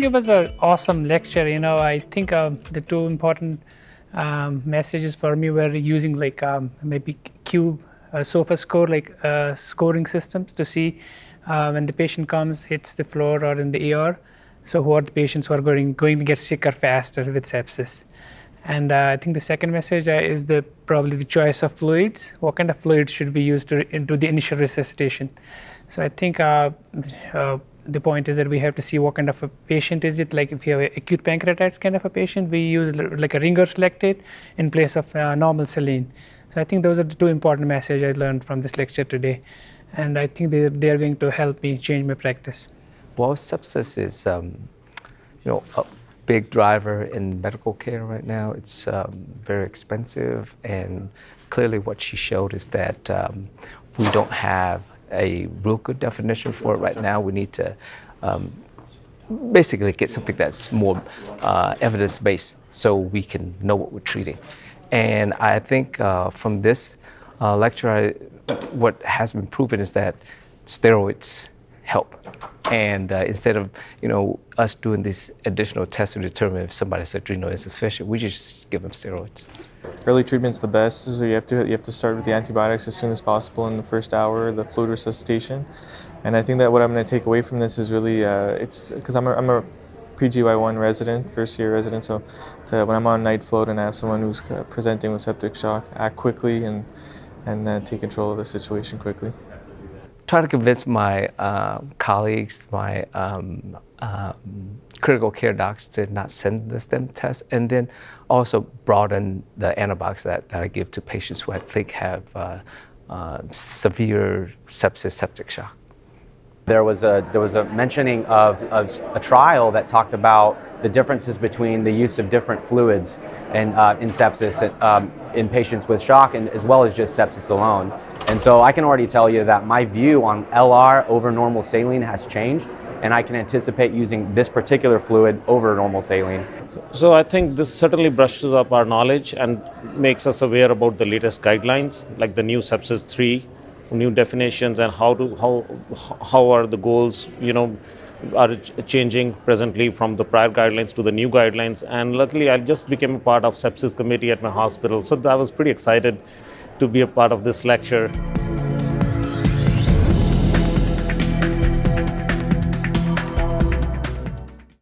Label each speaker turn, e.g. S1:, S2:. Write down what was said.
S1: it was an awesome lecture. I think the two important messages for me were using like maybe cube sofa score, like scoring systems to see when the patient comes, hits the floor or in the ER. So who are the patients who are going to get sicker faster with sepsis? And I think the second message is probably the choice of fluids. What kind of fluids should we use to do the initial resuscitation? So I think the point is that we have to see what kind of a patient is it. Like if you have an acute pancreatitis kind of a patient, we use like a Ringer's lactate in place of normal saline. So I think those are the two important messages I learned from this lecture today. And I think they are going to help me change my practice.
S2: Well, sepsis is, a big driver in medical care right now. It's very expensive, and clearly what she showed is that we don't have a real good definition for it right now. We need to basically get something that's more evidence-based so we can know what we're treating. And I think from this lecture, what has been proven is that steroids help. And instead of us doing these additional tests to determine if somebody's adrenal insufficient, we just give them steroids.
S3: Early treatment's the best, so you have to start with the antibiotics as soon as possible in the first hour, the fluid resuscitation. And I think that what I'm going to take away from this is really it's because I'm a PGY1 resident, first year resident, so when I'm on night float and I have someone who's presenting with septic shock, act quickly and take control of the situation quickly.
S2: Try to convince my colleagues, my critical care docs to not send the stem test, and then also broaden the antibiotics that I give to patients who I think have severe sepsis, septic shock.
S4: There was a mentioning of a trial that talked about the differences between the use of different fluids in sepsis in patients with shock, and as well as just sepsis alone. And so I can already tell you that my view on LR over normal saline has changed, and I can anticipate using this particular fluid over normal saline.
S5: So I think this certainly brushes up our knowledge and makes us aware about the latest guidelines, like the new Sepsis 3, new definitions, and how are the goals, are changing presently from the prior guidelines to the new guidelines. And luckily, I just became a part of sepsis committee at my hospital, so I was pretty excited to be a part of this lecture.